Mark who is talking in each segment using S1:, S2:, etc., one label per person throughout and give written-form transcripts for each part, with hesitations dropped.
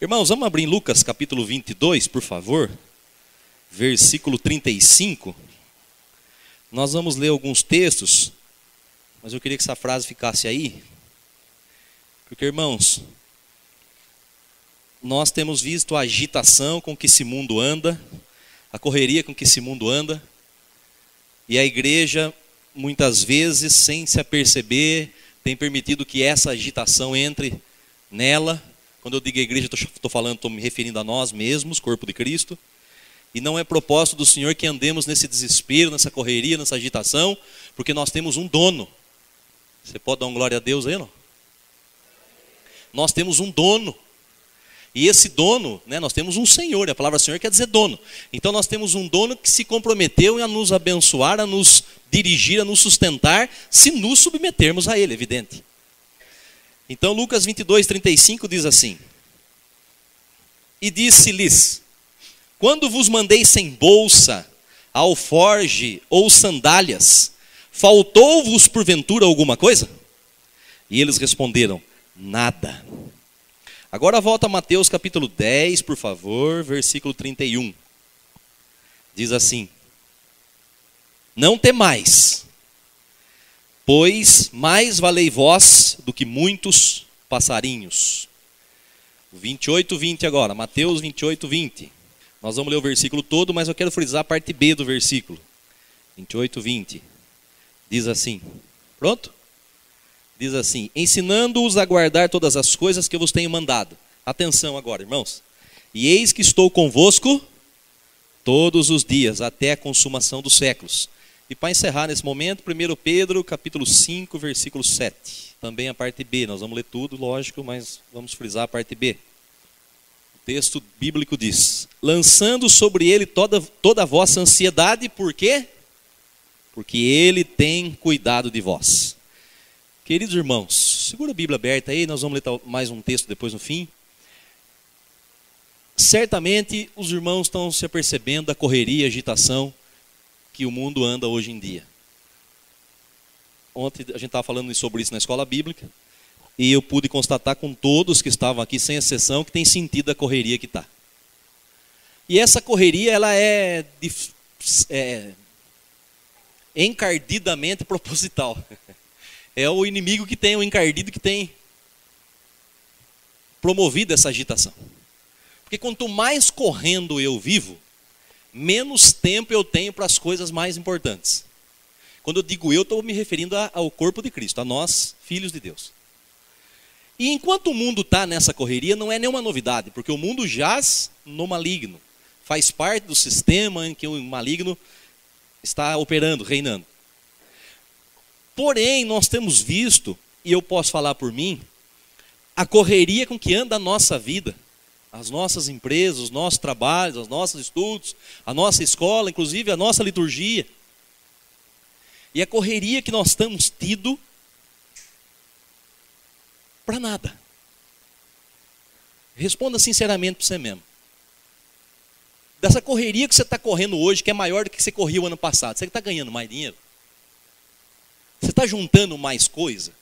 S1: Irmãos, vamos abrir em Lucas capítulo 22, por favor. Versículo 35. Nós vamos ler alguns textos, mas eu queria que essa frase ficasse aí. Porque, irmãos, nós temos visto a agitação com que esse mundo anda, a correria com que esse mundo anda, e a igreja, muitas vezes, sem se aperceber, tem permitido que essa agitação entre nela. Quando eu digo igreja, estou me referindo a nós mesmos, corpo de Cristo. E não é propósito do Senhor que andemos nesse desespero, nessa correria, nessa agitação, porque nós temos um dono. Você pode dar uma glória a Deus aí, não? Nós temos um dono. E esse dono, nós temos um Senhor, e a palavra Senhor quer dizer dono. Então nós temos um dono que se comprometeu a nos abençoar, a nos dirigir, a nos sustentar, se nos submetermos a Ele, evidente. Então Lucas 22, 35 diz assim: E disse-lhes: Quando vos mandei sem bolsa, alforge ou sandálias, faltou-vos porventura alguma coisa? E eles responderam: Nada. Agora volta a Mateus capítulo 10, por favor, versículo 31. Diz assim: Não temais, pois mais valei vós do que muitos passarinhos. 28, 20 agora, Mateus 28, 20. Nós vamos ler o versículo todo, mas eu quero frisar a parte B do versículo. 28, 20. Diz assim, pronto? Diz assim: Ensinando-os a guardar todas as coisas que eu vos tenho mandado. Atenção agora, irmãos. E eis que estou convosco todos os dias, até a consumação dos séculos. E para encerrar nesse momento, 1 Pedro capítulo 5, versículo 7. Também a parte B, nós vamos ler tudo, lógico, mas vamos frisar a parte B. O texto bíblico diz: Lançando sobre ele toda a vossa ansiedade, por quê? Porque ele tem cuidado de vós. Queridos irmãos, segura a Bíblia aberta aí, nós vamos ler mais um texto depois no fim. Certamente os irmãos estão se apercebendo da correria e agitação que o mundo anda hoje em dia. Ontem a gente estava falando sobre isso na escola bíblica, e eu pude constatar com todos que estavam aqui, sem exceção, que tem sentido a correria que está. E essa correria, ela é encardidamente proposital. É o inimigo que tem, o encardido que tem promovido essa agitação. Porque quanto mais correndo eu vivo, menos tempo eu tenho para as coisas mais importantes. Quando eu digo eu, estou me referindo ao corpo de Cristo, a nós, filhos de Deus. E enquanto o mundo está nessa correria, não é nenhuma novidade, porque o mundo jaz no maligno. Faz parte do sistema em que o maligno está operando, reinando. Porém, nós temos visto, e eu posso falar por mim, a correria com que anda a nossa vida, as nossas empresas, os nossos trabalhos, os nossos estudos, a nossa escola, inclusive a nossa liturgia. E a correria que nós temos tido para nada. Responda sinceramente para você mesmo. Dessa correria que você está correndo hoje, que é maior do que você corria o ano passado, você está ganhando mais dinheiro? Você está juntando mais coisa?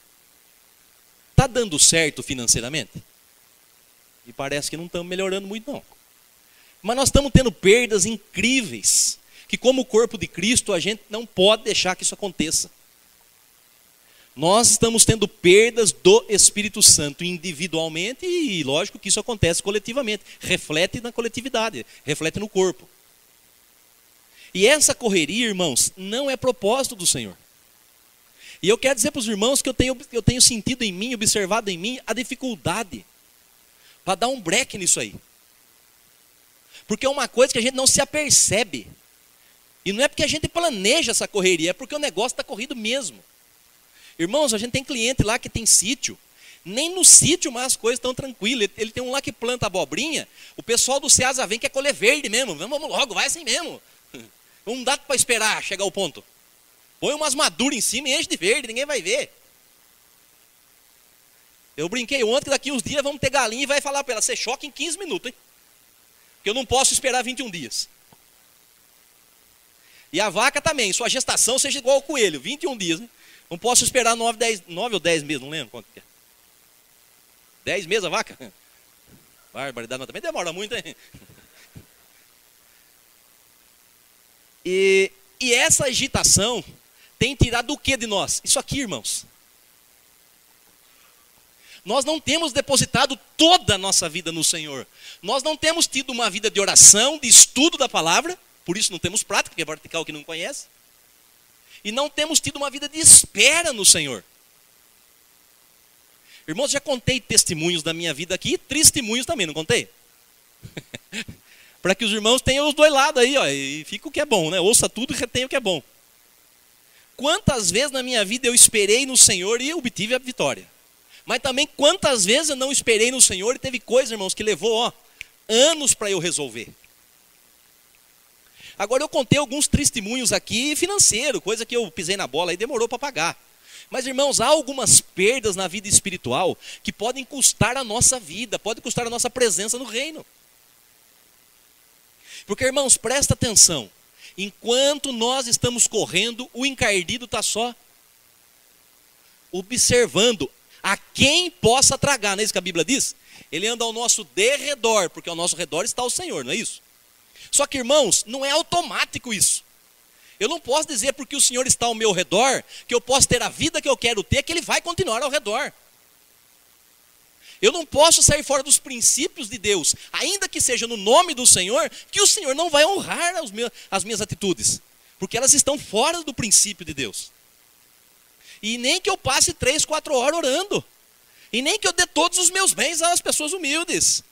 S1: Está dando certo financeiramente? E parece que não estamos melhorando muito, não. Mas nós estamos tendo perdas incríveis, que como corpo de Cristo, a gente não pode deixar que isso aconteça. Nós estamos tendo perdas do Espírito Santo individualmente, e lógico que isso acontece coletivamente. Reflete na coletividade, reflete no corpo. E essa correria, irmãos, não é propósito do Senhor. E eu quero dizer para os irmãos que eu tenho sentido em mim, observado em mim, a dificuldade para dar um break nisso aí. Porque é uma coisa que a gente não se apercebe. E não é porque a gente planeja essa correria, é porque o negócio está corrido mesmo. Irmãos, a gente tem cliente lá que tem sítio. Nem no sítio mais as coisas estão tranquilas. Ele tem um lá que planta abobrinha, o pessoal do Ceasa vem quer colher verde mesmo. Vamos logo, vai assim mesmo. Não dá para esperar chegar ao ponto. Põe umas maduras em cima e enche de verde, ninguém vai ver. Eu brinquei ontem que daqui uns dias vamos ter galinha e vai falar para ela: você choca em 15 minutos, hein? Porque eu não posso esperar 21 dias. E a vaca também, sua gestação seja igual ao coelho, 21 dias, hein? Não posso esperar 9 ou 10 meses, não lembro quanto que é. 10 meses a vaca? Barbaridade, mas também demora muito, hein? E essa agitação tem tirado o que de nós? Isso aqui, irmãos. Nós não temos depositado toda a nossa vida no Senhor. Nós não temos tido uma vida de oração, de estudo da palavra. Por isso não temos prática, que é praticar o que não conhece. E não temos tido uma vida de espera no Senhor. Irmãos, já contei testemunhos da minha vida aqui, testemunhos também, não contei? Para que os irmãos tenham os dois lados aí, ó, e fica o que é bom, né? Ouça tudo e retenha o que é bom. Quantas vezes na minha vida eu esperei no Senhor e obtive a vitória. Mas também quantas vezes eu não esperei no Senhor e teve coisa, irmãos, que levou anos para eu resolver. Agora eu contei alguns testemunhos aqui financeiros, coisa que eu pisei na bola e demorou para pagar. Mas, irmãos, há algumas perdas na vida espiritual que podem custar a nossa vida, podem custar a nossa presença no reino. Porque, irmãos, presta atenção. Enquanto nós estamos correndo, o encardido está só observando a quem possa tragar. Não é isso que a Bíblia diz? Ele anda ao nosso derredor, porque ao nosso redor está o Senhor, não é isso? Só que, irmãos, não é automático isso. Eu não posso dizer porque o Senhor está ao meu redor, que eu posso ter a vida que eu quero ter, que Ele vai continuar ao redor. Eu não posso sair fora dos princípios de Deus, ainda que seja no nome do Senhor, que o Senhor não vai honrar as minhas atitudes, porque elas estão fora do princípio de Deus. E nem que eu passe 3, 4 horas orando, e nem que eu dê todos os meus bens às pessoas humildes,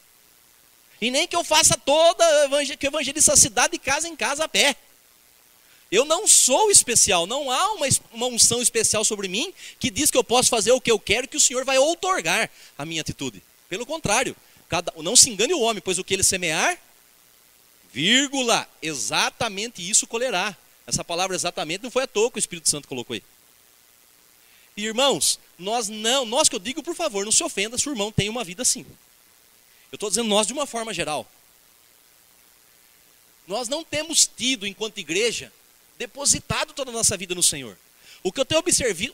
S1: e nem que eu faça que eu evangelize a cidade de casa em casa a pé. Eu não sou especial, não há uma unção especial sobre mim que diz que eu posso fazer o que eu quero e que o Senhor vai outorgar a minha atitude. Pelo contrário, não se engane o homem, pois o que ele semear, vírgula, exatamente isso colherá. Essa palavra exatamente não foi à toa que o Espírito Santo colocou aí. E irmãos, nós que eu digo, por favor, não se ofenda se o irmão tem uma vida assim. Eu estou dizendo nós de uma forma geral. Nós não temos tido, enquanto igreja, depositado toda a nossa vida no Senhor. O que eu tenho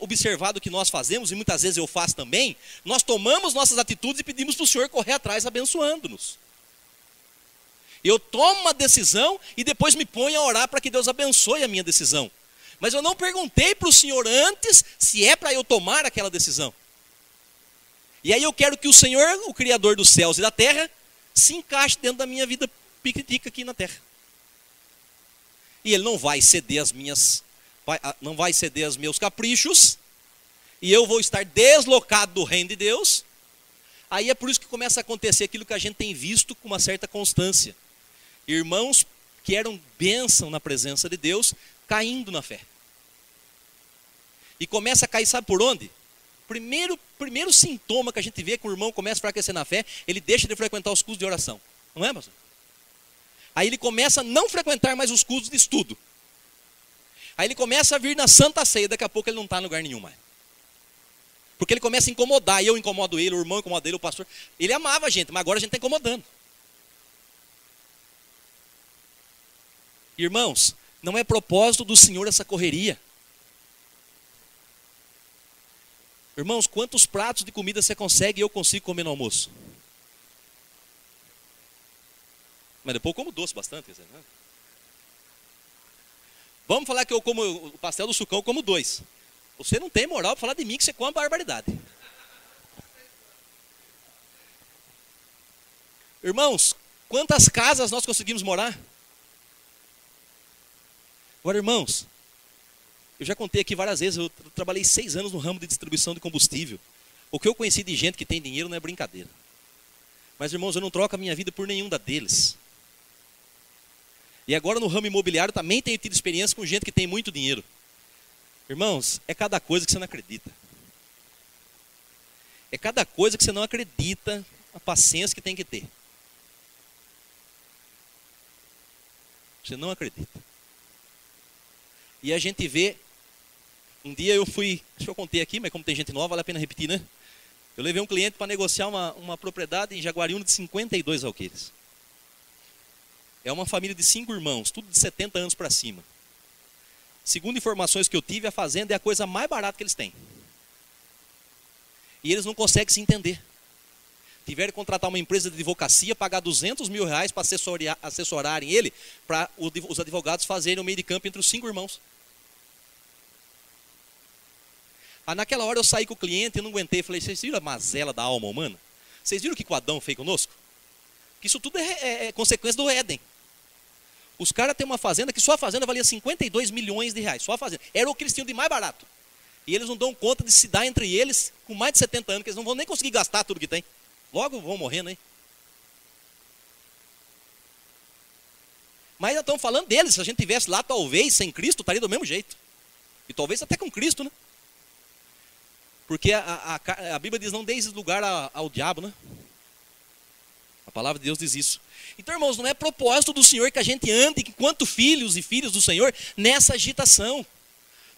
S1: observado que nós fazemos, e muitas vezes eu faço também, nós tomamos nossas atitudes e pedimos para o Senhor correr atrás abençoando-nos. Eu tomo uma decisão e depois me ponho a orar para que Deus abençoe a minha decisão. Mas eu não perguntei para o Senhor antes se é para eu tomar aquela decisão. E aí eu quero que o Senhor, o Criador dos céus e da terra, se encaixe dentro da minha vida piquitica aqui na terra. E Ele não vai ceder não vai ceder aos meus caprichos, e eu vou estar deslocado do reino de Deus. Aí é por isso que começa a acontecer aquilo que a gente tem visto com uma certa constância. Irmãos que eram bênção na presença de Deus, caindo na fé. E começa a cair, sabe por onde? Primeiro sintoma que a gente vê que o irmão começa a enfraquecer na fé, ele deixa de frequentar os cultos de oração. Não é, pastor? Aí ele começa a não frequentar mais os cultos de estudo. Aí ele começa a vir na Santa Ceia, daqui a pouco ele não está em lugar nenhum mais. Porque ele começa a incomodar, e eu incomodo ele, o irmão incomoda ele, o pastor. Ele amava a gente, mas agora a gente está incomodando. Irmãos, não é propósito do Senhor essa correria. Irmãos, quantos pratos de comida você consegue e eu consigo comer no almoço? Mas depois eu como doce bastante. Né? Vamos falar que eu como o pastel do sucão, eu como 2. Você não tem moral para falar de mim que você come barbaridade. Irmãos, quantas casas nós conseguimos morar? Agora, irmãos, eu já contei aqui várias vezes, eu trabalhei 6 anos no ramo de distribuição de combustível. O que eu conheci de gente que tem dinheiro não é brincadeira. Mas, irmãos, eu não troco a minha vida por nenhum deles. E agora no ramo imobiliário também tenho tido experiência com gente que tem muito dinheiro. Irmãos, é cada coisa que você não acredita. É cada coisa que você não acredita, a paciência que tem que ter. Você não acredita. E a gente vê, um dia eu fui, acho que eu contei aqui, mas como tem gente nova, vale a pena repetir, né? Eu levei um cliente para negociar uma propriedade em Jaguariúna de 52 alqueires. É uma família de 5 irmãos, tudo de 70 anos para cima. Segundo informações que eu tive, a fazenda é a coisa mais barata que eles têm. E eles não conseguem se entender. tiveram que contratar uma empresa de advocacia, pagar R$200.000 para assessorarem ele, para os advogados fazerem o meio de campo entre os 5 irmãos. Naquela hora eu saí com o cliente e não aguentei. Falei, vocês viram a mazela da alma humana? Vocês viram o que o Adão fez conosco? Que isso tudo é consequência do Éden. Os caras têm uma fazenda que só a fazenda valia R$52 milhões. Só a fazenda. Era o que eles tinham de mais barato. E eles não dão conta de se dar entre eles com mais de 70 anos, que eles não vão nem conseguir gastar tudo que tem. Logo vão morrendo, hein? Mas ainda estamos falando deles. Se a gente tivesse lá, talvez, sem Cristo, estaria do mesmo jeito. E talvez até com Cristo, né? Porque a Bíblia diz, não deis lugar ao diabo, né? A palavra de Deus diz isso. Então, irmãos, não é propósito do Senhor que a gente ande, enquanto filhos e filhas do Senhor, nessa agitação.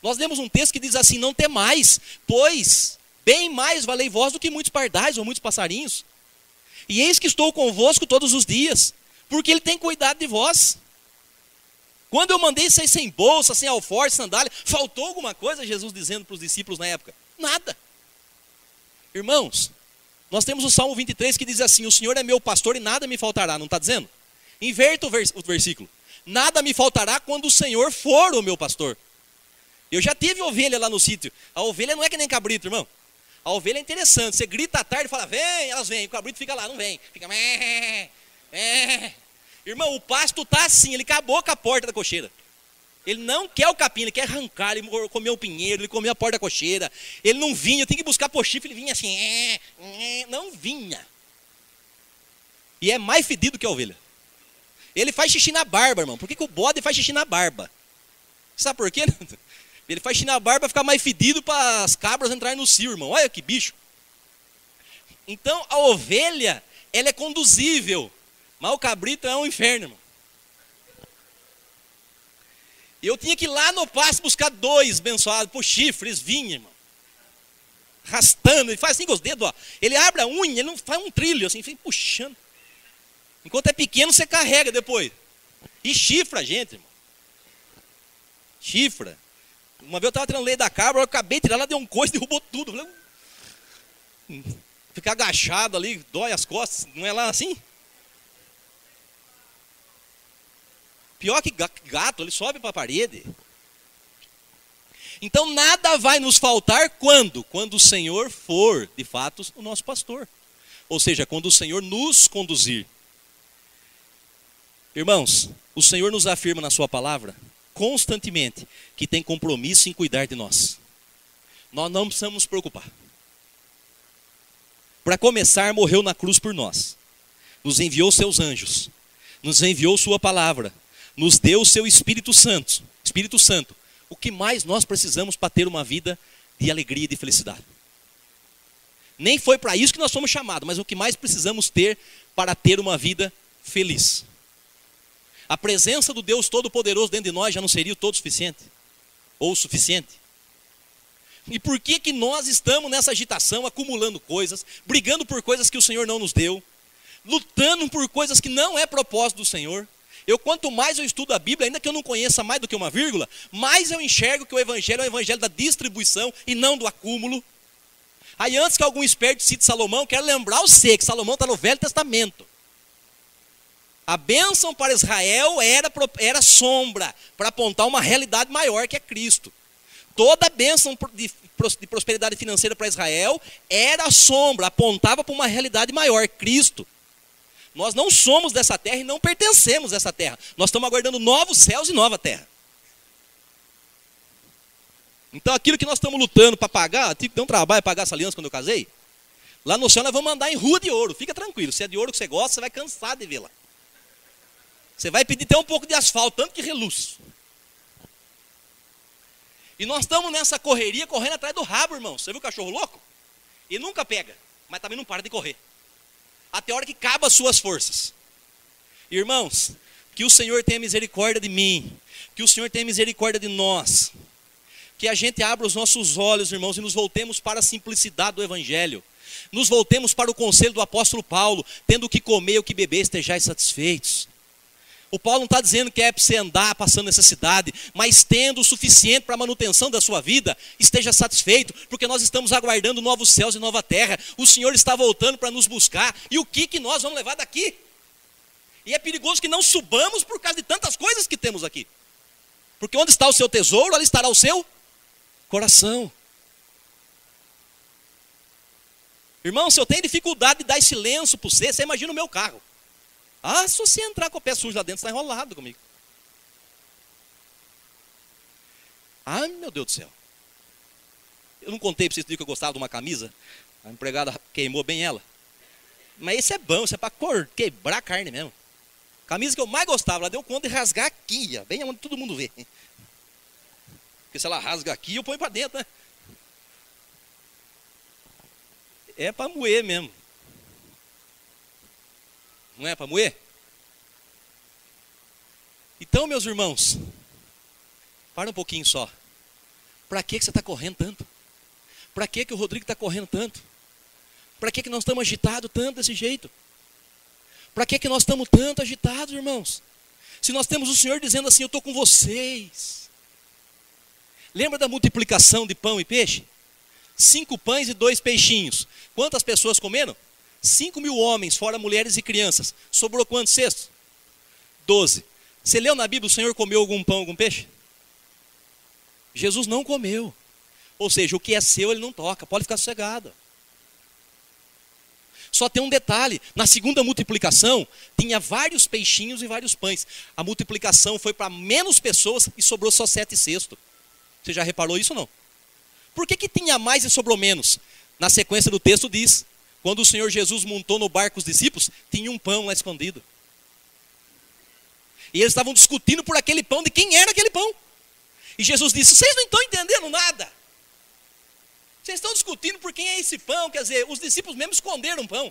S1: Nós lemos um texto que diz assim, não temais, pois bem mais valei vós do que muitos pardais ou muitos passarinhos. E eis que estou convosco todos os dias, porque Ele tem cuidado de vós. Quando eu mandei vocês sem bolsa, sem alforje, sandália, faltou alguma coisa, Jesus dizendo para os discípulos na época? Nada. Irmãos, nós temos o Salmo 23 que diz assim, o Senhor é meu pastor e nada me faltará, não está dizendo? Inverta o versículo. Nada me faltará quando o Senhor for o meu pastor. Eu já tive ovelha lá no sítio. A ovelha não é que nem cabrito, irmão. A ovelha é interessante. Você grita à tarde e fala, vem, elas vêm. O cabrito fica lá, não vem. Fica, Irmão, o pasto está assim, ele acabou com a porta da cocheira. Ele não quer o capim, ele quer arrancar, ele comeu o pinheiro, ele comeu a porta da cocheira. Ele não vinha, eu tenho que buscar por chifre, ele vinha assim, não vinha. E é mais fedido que a ovelha. Ele faz xixi na barba, irmão. Por que o bode faz xixi na barba? Sabe por quê? Ele faz xixi na barba para ficar mais fedido para as cabras entrarem no cio, irmão. Olha que bicho. Então, a ovelha, ela é conduzível. Mas o cabrito é um inferno, irmão. Eu tinha que ir lá no pasto buscar 2 abençoados por chifres, vinha, irmão. Arrastando, ele faz assim com os dedos, ó. Ele abre a unha, ele não faz um trilho, assim, fica puxando. Enquanto é pequeno, você carrega depois. E chifra a gente, irmão. Chifra. Uma vez eu estava tirando leite da cabra, eu acabei de tirar, ela deu um coice, derrubou tudo. Ficar agachado ali, dói as costas, não é lá assim? Pior que gato, ele sobe para a parede. Então nada vai nos faltar quando? Quando o Senhor for, de fato, o nosso pastor. Ou seja, quando o Senhor nos conduzir. Irmãos, o Senhor nos afirma na sua palavra, constantemente, que tem compromisso em cuidar de nós. Nós não precisamos nos preocupar. Para começar, morreu na cruz por nós. Nos enviou seus anjos. Nos enviou sua palavra. Nos deu o seu Espírito Santo. Espírito Santo. O que mais nós precisamos para ter uma vida de alegria e de felicidade? Nem foi para isso que nós fomos chamados, mas o que mais precisamos ter para ter uma vida feliz? A presença do Deus Todo-Poderoso dentro de nós já não seria o todo suficiente? Ou o suficiente? E por que nós estamos nessa agitação, acumulando coisas, brigando por coisas que o Senhor não nos deu, lutando por coisas que não é propósito do Senhor? Quanto mais eu estudo a Bíblia, ainda que eu não conheça mais do que uma vírgula, mais eu enxergo que o Evangelho é o Evangelho da distribuição e não do acúmulo. Aí antes que algum esperto cite Salomão, quero lembrar você que Salomão está no Velho Testamento. A bênção para Israel era sombra, para apontar uma realidade maior que é Cristo. Toda a bênção de prosperidade financeira para Israel era sombra, apontava para uma realidade maior, Cristo. Nós não somos dessa terra e não pertencemos a essa terra. Nós estamos aguardando novos céus e nova terra. Então aquilo que nós estamos lutando para pagar, tive que ter um trabalho para pagar essa aliança quando eu casei. Lá no céu nós vamos andar em rua de ouro, fica tranquilo. Se é de ouro que você gosta, você vai cansar de vê-la. Você vai pedir até um pouco de asfalto, tanto que reluz. E nós estamos nessa correria, correndo atrás do rabo, irmão. Você viu o cachorro louco? Ele nunca pega, mas também não para de correr. Até a hora que acaba as suas forças. Irmãos, que o Senhor tenha misericórdia de mim. Que o Senhor tenha misericórdia de nós. Que a gente abra os nossos olhos, irmãos, e nos voltemos para a simplicidade do Evangelho. Nos voltemos para o conselho do apóstolo Paulo. Tendo o que comer e o que beber, estejais satisfeitos. O Paulo não está dizendo que é para você andar passando necessidade, mas tendo o suficiente para a manutenção da sua vida, esteja satisfeito, porque nós estamos aguardando novos céus e nova terra. O Senhor está voltando para nos buscar, e o que nós vamos levar daqui? E é perigoso que não subamos por causa de tantas coisas que temos aqui. Porque onde está o seu tesouro, ali estará o seu coração. Irmão, se eu tenho dificuldade de dar esse lenço para você imagina o meu carro. Ah, se você entrar com o pé sujo lá dentro, você está enrolado comigo. Ai, meu Deus do céu. Eu não contei para vocês que eu gostava de uma camisa. A empregada queimou bem ela. Mas esse é bom, isso é para quebrar a carne mesmo. Camisa que eu mais gostava, ela deu conta de rasgar aqui, ó, bem onde todo mundo vê. Porque se ela rasga aqui, eu ponho para dentro, né? É para moer mesmo. Não é para moer? Então, meus irmãos, para um pouquinho só. Para que você está correndo tanto? Para que o Rodrigo está correndo tanto? Para que nós estamos agitados tanto desse jeito? Para que nós estamos tanto agitados, irmãos? Se nós temos o Senhor dizendo assim, eu estou com vocês. Lembra da multiplicação de pão e peixe? 5 pães e 2 peixinhos. Quantas pessoas comeram? 5.000 homens, fora mulheres e crianças. Sobrou quantos cestos? 12. Você leu na Bíblia, o Senhor comeu algum pão, algum peixe? Jesus não comeu. Ou seja, o que é seu, ele não toca. Pode ficar sossegado. Só tem um detalhe. Na segunda multiplicação, tinha vários peixinhos e vários pães. A multiplicação foi para menos pessoas e sobrou só 7 cestos. Você já reparou isso ou não? Por que tinha mais e sobrou menos? Na sequência do texto diz... Quando o Senhor Jesus montou no barco os discípulos, tinha um pão lá escondido. E eles estavam discutindo por aquele pão, de quem era aquele pão. E Jesus disse, vocês não estão entendendo nada. Vocês estão discutindo por quem é esse pão. Quer dizer, os discípulos mesmo esconderam o pão.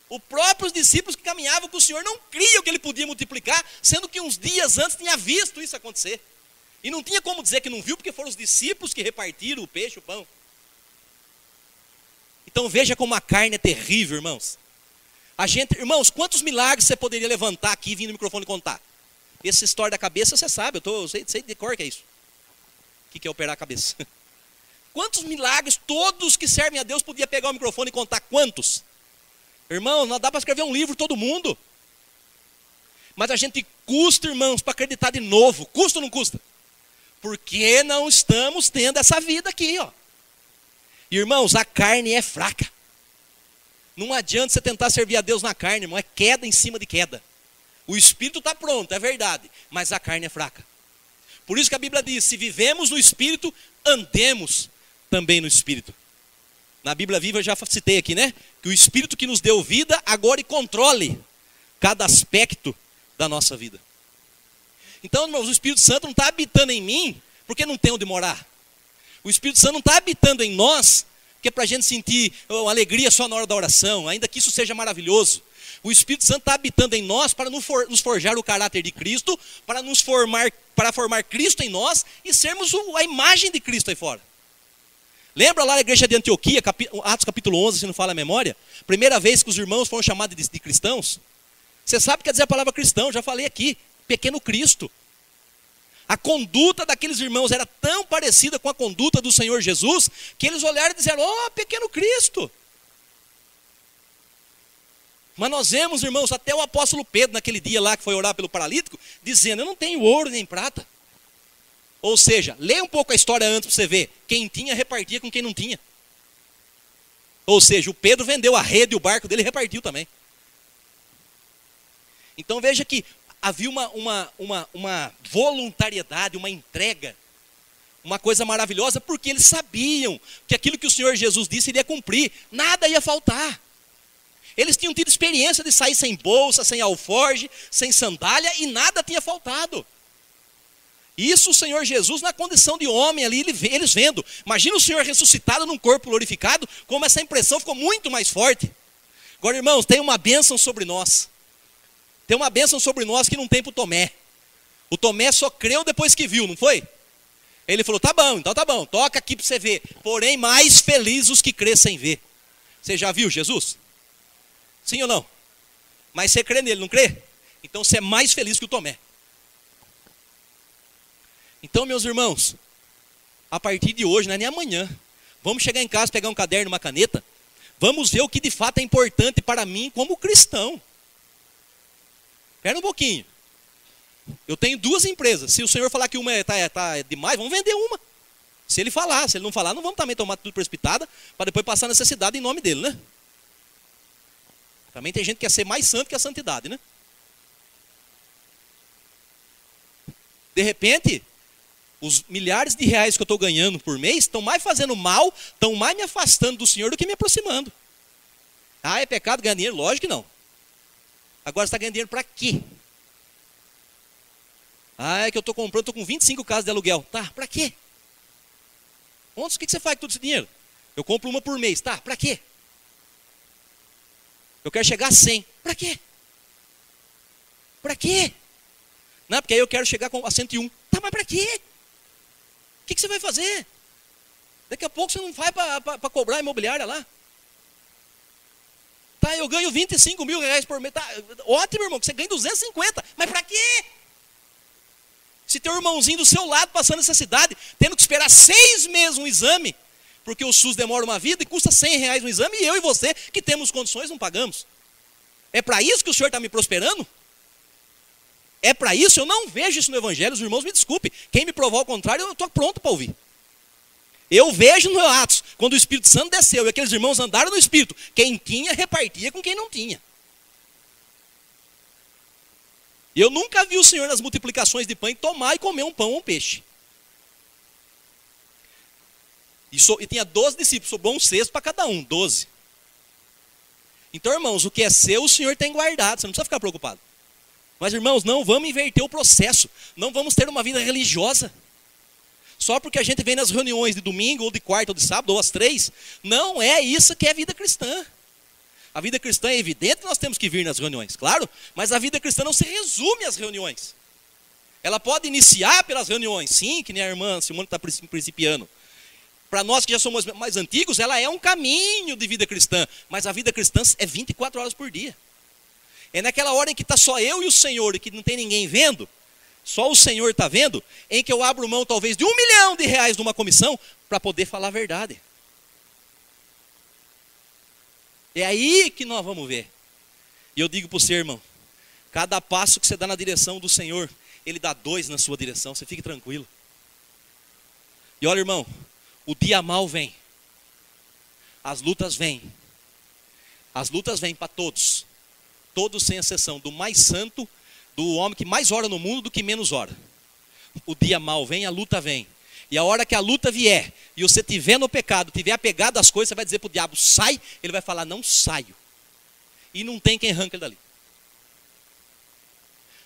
S1: Os próprios discípulos que caminhavam com o Senhor não criam que ele podia multiplicar, sendo que uns dias antes tinha visto isso acontecer. E não tinha como dizer que não viu, porque foram os discípulos que repartiram o peixe, o pão. Então veja como a carne é terrível, irmãos. Irmãos, quantos milagres você poderia levantar aqui e vir no microfone contar? Essa história da cabeça você sabe, eu sei de cor que é isso. O que é operar a cabeça? Quantos milagres todos que servem a Deus podia pegar o microfone e contar? Quantos? Irmão, não dá para escrever um livro todo mundo. Mas a gente custa, irmãos, para acreditar de novo. Custa ou não custa? Porque não estamos tendo essa vida aqui, ó. Irmãos, a carne é fraca. Não adianta você tentar servir a Deus na carne, irmão. É queda em cima de queda. O espírito está pronto, é verdade. Mas a carne é fraca. Por isso que a Bíblia diz, se vivemos no espírito, andemos também no espírito. Na Bíblia Viva eu já citei aqui, né? Que o espírito que nos deu vida, agora controle cada aspecto da nossa vida. Então, irmãos, o Espírito Santo não está habitando em mim, porque não tem onde morar. O Espírito Santo não está habitando em nós, que é para a gente sentir uma alegria só na hora da oração, ainda que isso seja maravilhoso. O Espírito Santo está habitando em nós para nos forjar o caráter de Cristo, para formar Cristo em nós e sermos a imagem de Cristo aí fora. Lembra lá na igreja de Antioquia, Atos capítulo 11, se não fala a memória? Primeira vez que os irmãos foram chamados de cristãos. Você sabe o que quer dizer a palavra cristão, já falei aqui, pequeno Cristo. A conduta daqueles irmãos era tão parecida com a conduta do Senhor Jesus, que eles olharam e disseram, ó, pequeno Cristo. Mas nós vemos, irmãos, até o apóstolo Pedro, naquele dia lá que foi orar pelo paralítico, dizendo, eu não tenho ouro nem prata. Ou seja, leia um pouco a história antes para você ver, quem tinha repartia com quem não tinha. Ou seja, o Pedro vendeu a rede e o barco dele e repartiu também. Então veja que havia uma voluntariedade, uma entrega, uma coisa maravilhosa, porque eles sabiam que aquilo que o Senhor Jesus disse iria cumprir, nada ia faltar. Eles tinham tido experiência de sair sem bolsa, sem alforge, sem sandália, e nada tinha faltado. Isso o Senhor Jesus na condição de homem ali, eles vendo. Imagina o Senhor ressuscitado num corpo glorificado, como essa impressão ficou muito mais forte. Agora, irmãos, tem uma bênção sobre nós. Tem uma bênção sobre nós que não tem para o Tomé. O Tomé só creu depois que viu, não foi? Ele falou, tá bom, então tá bom, toca aqui para você ver. Porém, mais felizes os que crê sem ver. Você já viu Jesus? Sim ou não? Mas você crê nele, não crê? Então você é mais feliz que o Tomé. Então, meus irmãos, a partir de hoje, não é nem amanhã, vamos chegar em casa, pegar um caderno, uma caneta, vamos ver o que de fato é importante para mim como cristão. Espera um pouquinho. Eu tenho 2 empresas. Se o senhor falar que uma tá demais, vamos vender uma. Se ele falar, se ele não falar, não vamos também tomar tudo precipitada para depois passar necessidade em nome dele, né? Também tem gente que quer ser mais santo que a santidade, né? De repente, os milhares de reais que eu estou ganhando por mês estão mais fazendo mal, estão mais me afastando do Senhor do que me aproximando. Ah, é pecado ganhar dinheiro? Lógico que não. Agora você está ganhando dinheiro para quê? Ah, é que eu estou comprando, estou com 25 casas de aluguel. Tá, para quê? O que você faz com todo esse dinheiro? Eu compro uma por mês. Tá, para quê? Eu quero chegar a 100. Para quê? Para quê? Não, porque aí eu quero chegar a 101. Tá, mas para quê? O que você vai fazer? Daqui a pouco você não vai para cobrar a imobiliária lá. Tá, eu ganho 25 mil reais por mês. Tá, ótimo, irmão, que você ganha 250. Mas para quê? Se tem um irmãozinho do seu lado passando necessidade, tendo que esperar 6 meses um exame, porque o SUS demora uma vida e custa 100 reais um exame, e eu e você, que temos condições, não pagamos. É para isso que o Senhor está me prosperando? É para isso? Eu não vejo isso no Evangelho, os irmãos me desculpem. Quem me provar o contrário, eu estou pronto para ouvir. Eu vejo no Atos, quando o Espírito Santo desceu e aqueles irmãos andaram no Espírito, quem tinha repartia com quem não tinha. Eu nunca vi o Senhor nas multiplicações de pão tomar e comer um pão ou um peixe. E tinha 12 discípulos, sobrou um cesto para cada um, 12. Então, irmãos, o que é seu, o Senhor tem guardado, você não precisa ficar preocupado. Mas, irmãos, não vamos inverter o processo, não vamos ter uma vida religiosa. Só porque a gente vem nas reuniões de domingo, ou de quarta, ou de sábado, ou às 3, não é isso que é vida cristã. A vida cristã é evidente que nós temos que vir nas reuniões, claro, mas a vida cristã não se resume às reuniões. Ela pode iniciar pelas reuniões, sim, que nem a irmã Simone está principiando. Para nós que já somos mais antigos, ela é um caminho de vida cristã, mas a vida cristã é 24 horas por dia. É naquela hora em que está só eu e o Senhor, e que não tem ninguém vendo, só o Senhor está vendo, em que eu abro mão talvez de R$1 milhão de uma comissão, para poder falar a verdade. É aí que nós vamos ver. E eu digo para você, irmão, cada passo que você dá na direção do Senhor, Ele dá 2 na sua direção, você fique tranquilo. E olha, irmão, o dia mal vem. As lutas vêm. As lutas vêm para todos. Todos sem exceção, do mais santo, do homem que mais ora no mundo, do que menos ora. O dia mal vem, a luta vem. E a hora que a luta vier, e você estiver no pecado, estiver apegado às coisas, você vai dizer para o diabo, sai, ele vai falar, não saio. E não tem quem arranque ele dali.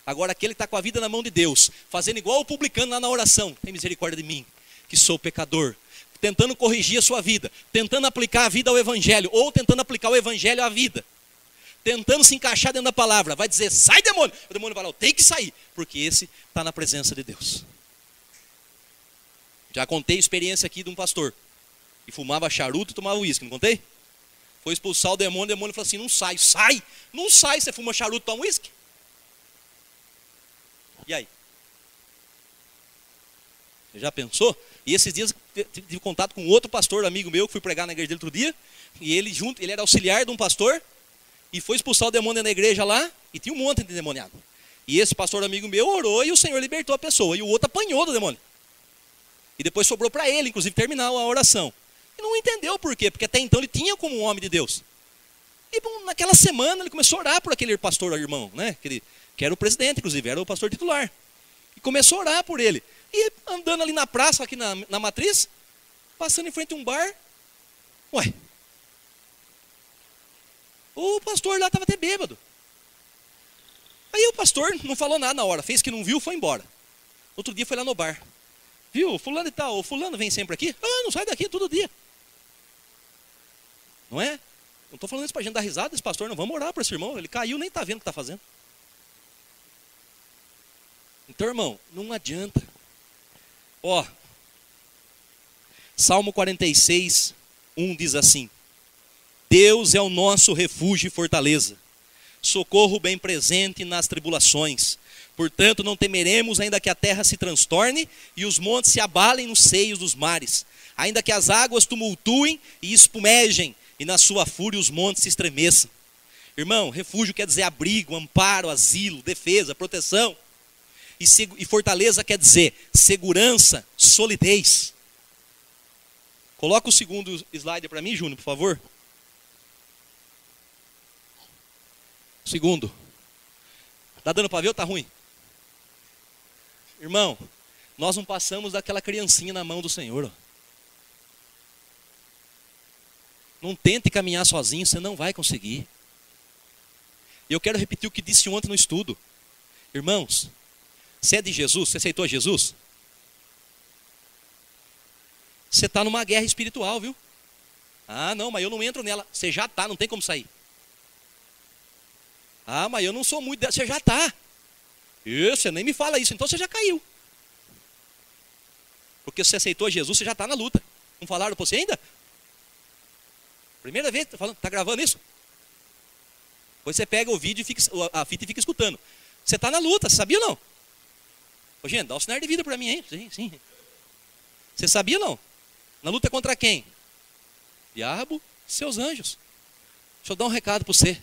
S1: Agora aquele que está com a vida na mão de Deus, fazendo igual o publicano lá na oração, tem misericórdia de mim, que sou pecador, tentando corrigir a sua vida, tentando aplicar a vida ao Evangelho, ou tentando aplicar o Evangelho à vida, tentando se encaixar dentro da palavra, vai dizer, sai demônio, o demônio vai falar, tem que sair, porque esse está na presença de Deus. Já contei a experiência aqui de um pastor, que fumava charuto e tomava uísque, não contei? Foi expulsar o demônio falou assim, não sai, não sai, você fuma charuto e toma uísque? E aí? Você já pensou? E esses dias tive contato com outro pastor, amigo meu, que fui pregar na igreja dele outro dia, e ele era auxiliar de um pastor, e foi expulsar o demônio na igreja lá, e tinha um monte de demoniado. E esse pastor amigo meu orou, e o Senhor libertou a pessoa, e o outro apanhou do demônio. E depois sobrou para ele, inclusive, terminar a oração. E não entendeu por quê, porque até então ele tinha como um homem de Deus. E bom, naquela semana ele começou a orar por aquele pastor irmão, né? Que era o presidente, inclusive, era o pastor titular. E começou a orar por ele. E andando ali na praça, aqui na Matriz, passando em frente a um bar, ué, o pastor lá estava até bêbado. Aí o pastor não falou nada na hora, fez que não viu, foi embora. Outro dia foi lá no bar. Viu, fulano e tal, o fulano vem sempre aqui? Ah, não sai daqui todo dia. Não é? Não estou falando isso para a gente dar risada desse pastor, não, vamos orar para esse irmão, ele caiu, nem está vendo o que está fazendo. Então, irmão, não adianta. Ó, Salmo 46, 1 diz assim, Deus é o nosso refúgio e fortaleza, socorro bem presente nas tribulações. Portanto, não temeremos, ainda que a terra se transtorne e os montes se abalem nos seios dos mares, ainda que as águas tumultuem e espumejem, e na sua fúria os montes se estremeçam. Irmão, refúgio quer dizer abrigo, amparo, asilo, defesa, proteção. E fortaleza quer dizer segurança, solidez. Coloca o segundo slide para mim, Júnior, por favor. Segundo. Tá dando para ver ou tá ruim? Irmão, nós não passamos daquela criancinha na mão do Senhor. Ó. Não tente caminhar sozinho, você não vai conseguir. E eu quero repetir o que disse ontem no estudo. Irmãos, você é de Jesus? Você aceitou Jesus? Você está numa guerra espiritual, viu? Ah, não, mas eu não entro nela. Você já está, não tem como sair. Ah, mas eu não sou muito dela. Você já está. Você nem me fala isso, então você já caiu. Porque se você aceitou Jesus, você já está na luta. Não falaram para você ainda? Primeira vez que está gravando isso? Depois você pega o vídeo, a fita e fica escutando. Você está na luta, você sabia ou não? Ô, gente, dá um sinal de vida para mim, hein? Sim, sim. Você sabia ou não? Na luta contra quem? Diabo, seus anjos. Deixa eu dar um recado para você.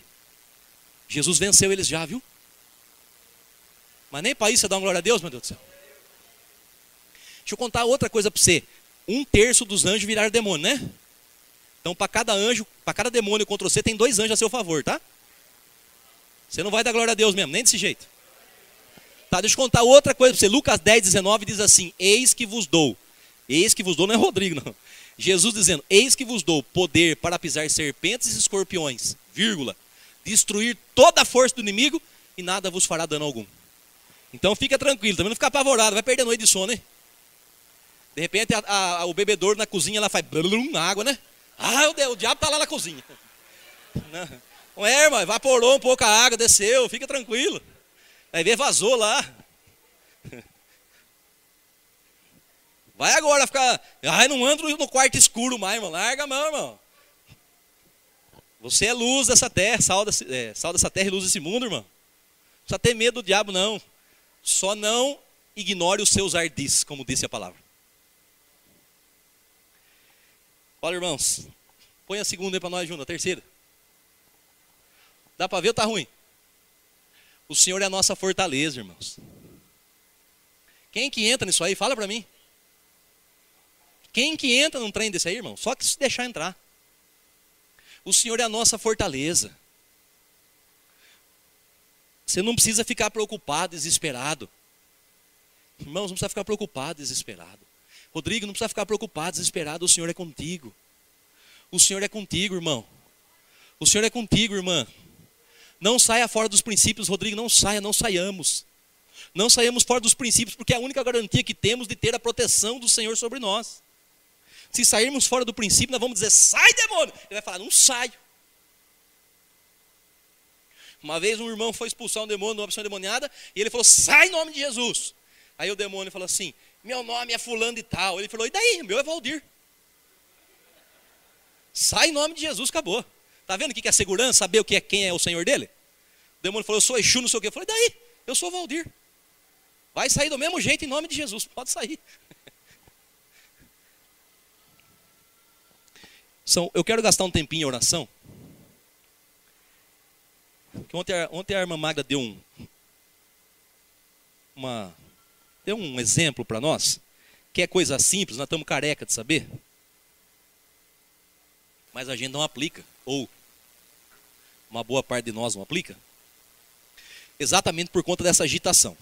S1: Jesus venceu eles já, viu? Mas nem para isso você dá uma glória a Deus, meu Deus do céu. Deixa eu contar outra coisa para você. 1/3 dos anjos viraram demônio, né? Então para cada anjo, para cada demônio contra você, tem 2 anjos a seu favor, tá? Você não vai dar glória a Deus mesmo, nem desse jeito. Tá, deixa eu contar outra coisa para você. Lucas 10:19 diz assim: eis que vos dou. Eis que vos dou, não é Rodrigo, não. Jesus dizendo: eis que vos dou poder para pisar serpentes e escorpiões, vírgula, destruir toda a força do inimigo e nada vos fará dano algum. Então fica tranquilo, também não fica apavorado, vai perder noite de sono, hein? De repente o bebedouro na cozinha lá faz blum na água, né? Ah, o diabo está lá na cozinha. Não é, irmão, evaporou um pouco a água, desceu, fica tranquilo. Vai ver, vazou lá. Vai agora ficar. Ai, não ando no quarto escuro mais, irmão. Larga a mão, irmão. Você é luz dessa terra, sal dessa terra e luz desse mundo, irmão. Não precisa ter medo do diabo, não. Só não ignore os seus ardis, como disse a palavra. Olha, irmãos. Põe a segunda aí para nós juntos, a terceira. Dá para ver ou tá ruim? O Senhor é a nossa fortaleza, irmãos. Quem que entra nisso aí? Fala para mim. Quem que entra num trem desse aí, irmão? Só que se deixar entrar. O Senhor é a nossa fortaleza. Você não precisa ficar preocupado, desesperado. Irmãos, não precisa ficar preocupado, desesperado. Rodrigo, não precisa ficar preocupado, desesperado. O Senhor é contigo. O Senhor é contigo, irmão. O Senhor é contigo, irmã. Não saia fora dos princípios, Rodrigo, não saiamos. Não saiamos fora dos princípios, porque é a única garantia que temos de ter a proteção do Senhor sobre nós. Se sairmos fora do princípio, nós vamos dizer: sai, demônio! Ele vai falar: não saio. Uma vez um irmão foi expulsar um demônio de uma pessoa endemoniada, e ele falou: sai em nome de Jesus. Aí o demônio falou assim: meu nome é fulano de tal. Ele falou: e daí? Meu é Valdir. Sai em nome de Jesus, acabou. Está vendo o que é segurança? Saber quem é o Senhor dele? O demônio falou: eu sou Exu, não sei o quê. Eu falei: e daí? Eu sou Valdir. Vai sair do mesmo jeito em nome de Jesus. Pode sair. Eu quero gastar um tempinho em oração. Ontem a irmã Magda deu um exemplo para nós, que é coisa simples, nós estamos careca de saber. Mas a gente não aplica, ou uma boa parte de nós não aplica, exatamente por conta dessa agitação.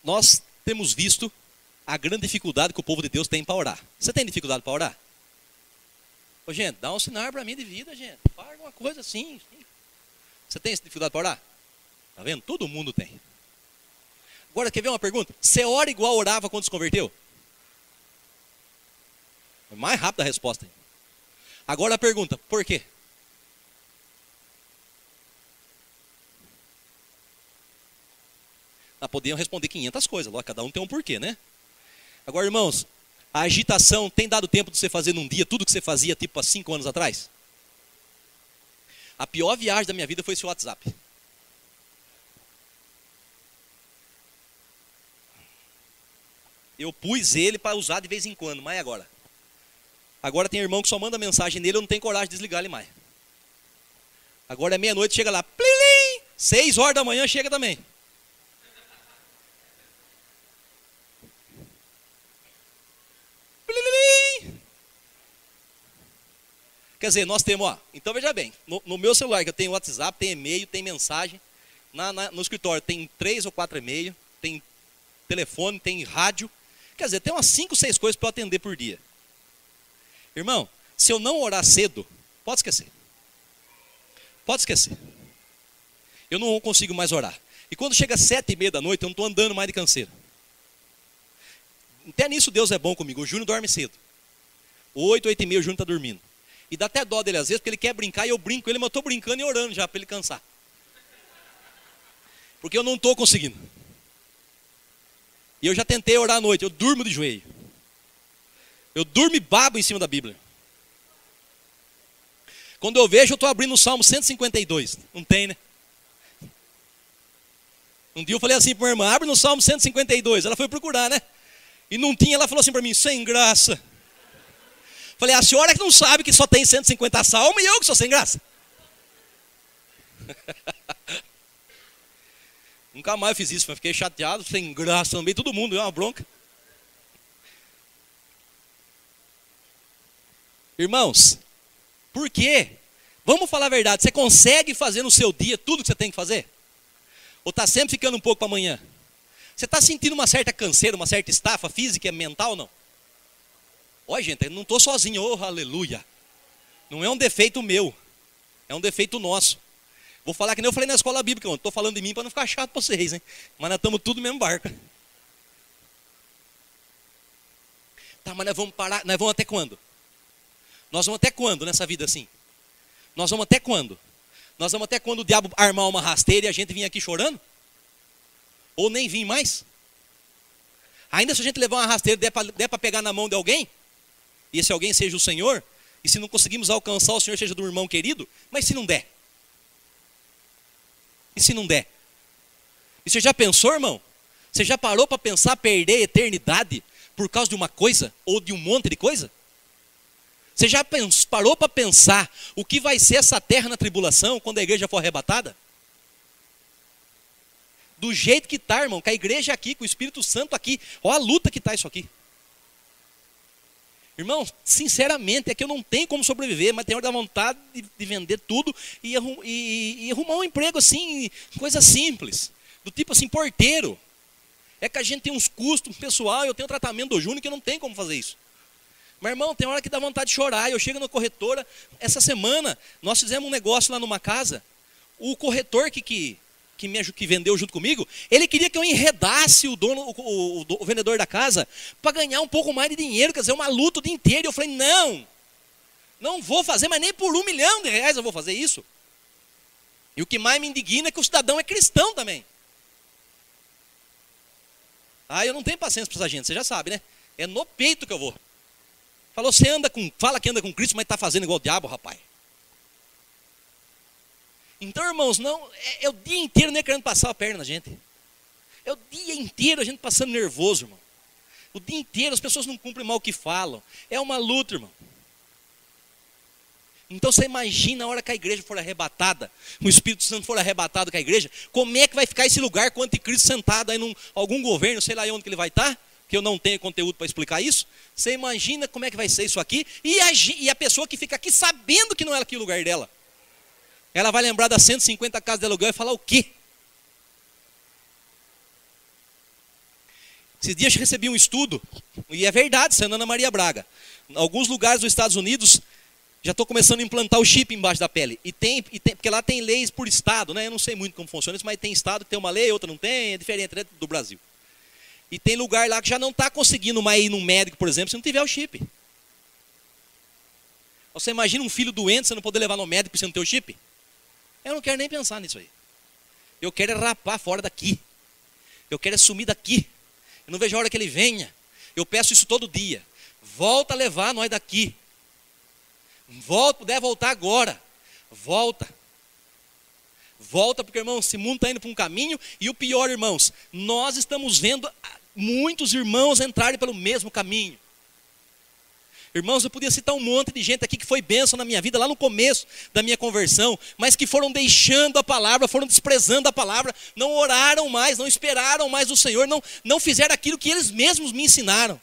S1: Nós temos visto a grande dificuldade que o povo de Deus tem para orar. Você tem dificuldade para orar? Ô, gente, dá um sinal para mim de vida, gente. Faz alguma coisa assim. Você tem dificuldade para orar? Está vendo? Todo mundo tem. Agora, quer ver uma pergunta? Você ora igual orava quando se converteu? É mais rápida a resposta. Agora a pergunta: por quê? Nós podíamos responder 500 coisas. Cada um tem um porquê, né? Agora, irmãos, a agitação tem dado tempo de você fazer num dia tudo que você fazia tipo há 5 anos atrás? A pior viagem da minha vida foi esse WhatsApp. Eu pus ele para usar de vez em quando, mas agora? Agora tem irmão que só manda mensagem nele, eu não tenho coragem de desligar ele mais. Agora é meia-noite, chega lá, plilim, 6 horas da manhã chega também. Plilim. Quer dizer, nós temos, ó, então veja bem, no meu celular que eu tenho WhatsApp, tem e-mail, tem mensagem, no escritório tem 3 ou 4 e-mails, tem telefone, tem rádio, quer dizer, tem umas 5, 6 coisas para eu atender por dia. Irmão, se eu não orar cedo, pode esquecer. Pode esquecer. Eu não consigo mais orar. E quando chega 7h30 da noite, eu não estou andando mais de canseira. Até nisso Deus é bom comigo. O Júnior dorme cedo. 8, 8h30 o Júnior está dormindo. E dá até dó dele às vezes, porque ele quer brincar e eu brinco com ele, mas eu estou brincando e orando já para ele cansar. Porque eu não estou conseguindo. E eu já tentei orar à noite, eu durmo de joelho. Eu durmo e babo em cima da Bíblia. Quando eu vejo, eu estou abrindo o Salmo 152. Não tem, né? Um dia eu falei assim para minha irmã, abre no Salmo 152. Ela foi procurar, né? E não tinha, ela falou assim para mim, sem graça. Falei, a senhora que não sabe que só tem 150 salmos e eu que sou sem graça. Nunca mais eu fiz isso, mas fiquei chateado, sem graça também, todo mundo, deu uma bronca. Irmãos, por quê? Vamos falar a verdade, você consegue fazer no seu dia tudo que você tem que fazer? Ou está sempre ficando um pouco para amanhã? Você está sentindo uma certa canseira, uma certa estafa física e mental ou não? Olha gente, eu não estou sozinho, oh aleluia. Não é um defeito meu, é um defeito nosso. Vou falar que nem eu falei na escola bíblica, eu estou falando de mim para não ficar chato para vocês, hein? Mas nós estamos tudo no mesmo barco. Tá, mas nós vamos parar, nós vamos até quando? Nós vamos até quando nessa vida assim? Nós vamos até quando? Nós vamos até quando o diabo armar uma rasteira e a gente vir aqui chorando? Ou nem vir mais? Ainda se a gente levar uma rasteira der para pegar na mão de alguém, e esse alguém seja o Senhor, e se não conseguimos alcançar o Senhor seja do irmão querido, mas se não der? E se não der? E você já pensou, irmão? Você já parou para pensar perder a eternidade por causa de uma coisa, ou de um monte de coisa? Você já parou para pensar o que vai ser essa terra na tribulação quando a igreja for arrebatada? Do jeito que está, irmão, com a igreja aqui, com o Espírito Santo aqui, olha a luta que está isso aqui. Irmão, sinceramente, é que eu não tenho como sobreviver, mas tenho hora da vontade de vender tudo e arrumar um emprego assim, coisa simples. Do tipo assim, porteiro. É que a gente tem uns custos pessoal, eu tenho tratamento do Júnior que eu não tenho como fazer isso. Mas irmão, tem hora que dá vontade de chorar. Eu chego na corretora, essa semana, nós fizemos um negócio lá numa casa. O corretor que vendeu junto comigo, ele queria que eu enredasse o vendedor da casa para ganhar um pouco mais de dinheiro, quer dizer, uma luta o dia inteiro. E eu falei, não vou fazer, mas nem por R$1 milhão eu vou fazer isso. E o que mais me indigna é que o cidadão é cristão também. Ah, eu não tenho paciência para essa gente, você já sabe, né? É no peito que eu vou. Falou, fala que anda com Cristo, mas está fazendo igual o diabo, rapaz. Então, irmãos, é o dia inteiro nem querendo passar a perna na gente. É o dia inteiro a gente passando nervoso, irmão. O dia inteiro as pessoas não cumprem mal o que falam. É uma luta, irmão. Então você imagina a hora que a igreja for arrebatada, o Espírito Santo for arrebatado com a igreja, como é que vai ficar esse lugar com o anticristo sentado aí em algum governo, sei lá onde que ele vai estar, que eu não tenho conteúdo para explicar isso. Você imagina como é que vai ser isso aqui, e a pessoa que fica aqui sabendo que não é aqui o lugar dela. Ela vai lembrar das 150 casas de aluguel e falar o quê? Esses dias eu recebi um estudo, e é verdade, sendo Ana Maria Braga. Em alguns lugares dos Estados Unidos, já estou começando a implantar o chip embaixo da pele. Porque lá tem leis por estado, né? Eu não sei muito como funciona isso, mas tem estado que tem uma lei, outra não tem, é diferente do Brasil. E tem lugar lá que já não está conseguindo mais ir num médico, por exemplo, se não tiver o chip. Você imagina um filho doente, você não poder levar no médico se não ter o chip? Eu não quero nem pensar nisso aí. Eu quero é rapar fora daqui. Eu quero é sumir daqui. Eu não vejo a hora que ele venha. Eu peço isso todo dia. Volta a levar nós daqui. Puder voltar agora. Volta. Volta, porque, irmãos, esse mundo está indo para um caminho. E o pior, irmãos, nós estamos vendo muitos irmãos entrarem pelo mesmo caminho. Irmãos, eu podia citar um monte de gente aqui que foi bênção na minha vida, lá no começo da minha conversão, mas que foram deixando a palavra, foram desprezando a palavra, não oraram mais, não esperaram mais o Senhor, não fizeram aquilo que eles mesmos me ensinaram.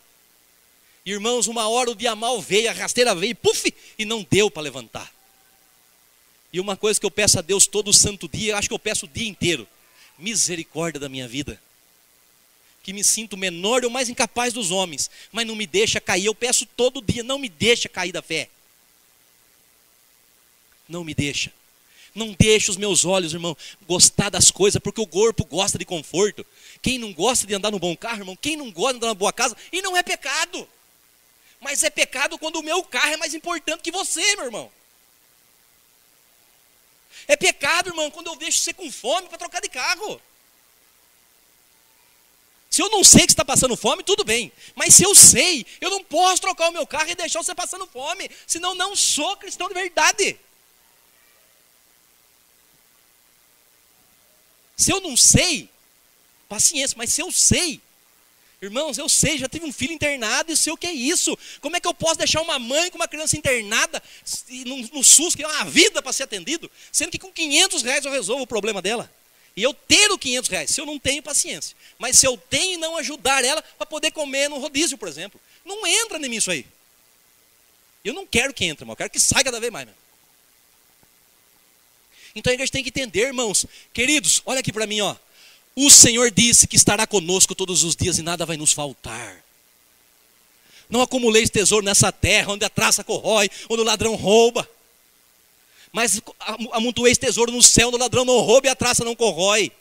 S1: Irmãos, uma hora o dia mal veio, a rasteira veio, puf, e não deu para levantar. E uma coisa que eu peço a Deus todo santo dia, acho que eu peço o dia inteiro: misericórdia da minha vida. Que me sinto menor e o mais incapaz dos homens, mas não me deixa cair. Eu peço todo dia, não me deixa cair da fé. Não me deixa. Não deixa os meus olhos, irmão, gostar das coisas, porque o corpo gosta de conforto. Quem não gosta de andar num bom carro, irmão, quem não gosta de andar numa boa casa, e não é pecado. Mas é pecado quando o meu carro é mais importante que você, meu irmão. É pecado, irmão, quando eu deixo você com fome para trocar de carro. Se eu não sei que você está passando fome, tudo bem. Mas se eu sei, eu não posso trocar o meu carro e deixar você passando fome. Senão não sou cristão de verdade. Se eu não sei, paciência, mas se eu sei, irmãos, eu sei, já tive um filho internado e sei o que é isso. Como é que eu posso deixar uma mãe com uma criança internada no SUS, que é uma vida para ser atendido, sendo que com R$500 eu resolvo o problema dela? E eu ter o R$500, se eu não tenho, paciência. Mas se eu tenho, e não ajudar ela para poder comer no rodízio, por exemplo. Não entra em mim isso aí. Eu não quero que entre, irmão. Eu quero que saia cada vez mais. Mesmo. Então a igreja tem que entender, irmãos. Queridos, olha aqui para mim, ó. O Senhor disse que estará conosco todos os dias e nada vai nos faltar. Não acumuleis tesouro nessa terra, onde a traça corrói, onde o ladrão rouba. Mas amontoeis tesouro no céu, onde o ladrão não rouba e a traça não corrói.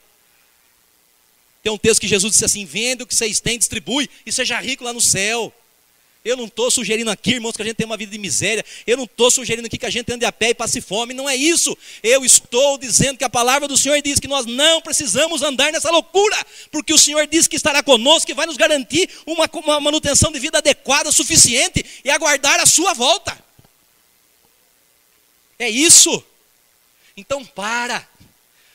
S1: Tem um texto que Jesus disse assim: vende o que vocês têm, distribui e seja rico lá no céu. Eu não estou sugerindo aqui, irmãos, que a gente tenha uma vida de miséria. Eu não estou sugerindo aqui que a gente ande a pé e passe fome. Não é isso. Eu estou dizendo que a palavra do Senhor diz que nós não precisamos andar nessa loucura. Porque o Senhor diz que estará conosco, que vai nos garantir uma manutenção de vida adequada, suficiente, e aguardar a sua volta. É isso. Então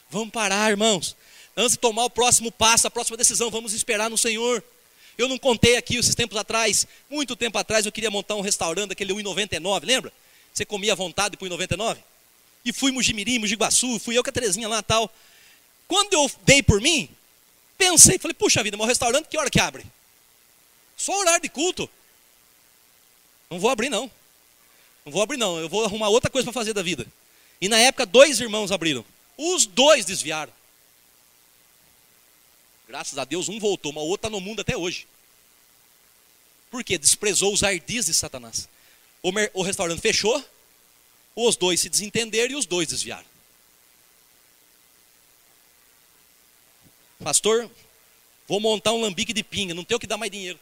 S1: vamos parar, irmãos. Antes de tomar o próximo passo, a próxima decisão, vamos esperar no Senhor. Eu não contei aqui esses tempos atrás, muito tempo atrás, eu queria montar um restaurante, aquele 1,99, lembra? Você comia à vontade por 1,99? E fui em Mojimirim, Mogi Guaçu, fui eu com a Terezinha lá e tal. Quando eu dei por mim, pensei, falei, puxa vida, meu restaurante, que hora que abre? Só horário de culto. Não vou abrir não. Não vou abrir não, eu vou arrumar outra coisa para fazer da vida. E na época 2 irmãos abriram. Os 2 desviaram. Graças a Deus um voltou, mas o outro está no mundo até hoje. Por quê? Desprezou os ardis de Satanás. O restaurante fechou, os 2 se desentenderam e os 2 desviaram. Pastor, vou montar um lambique de pinga, não tem o que dar mais dinheiro.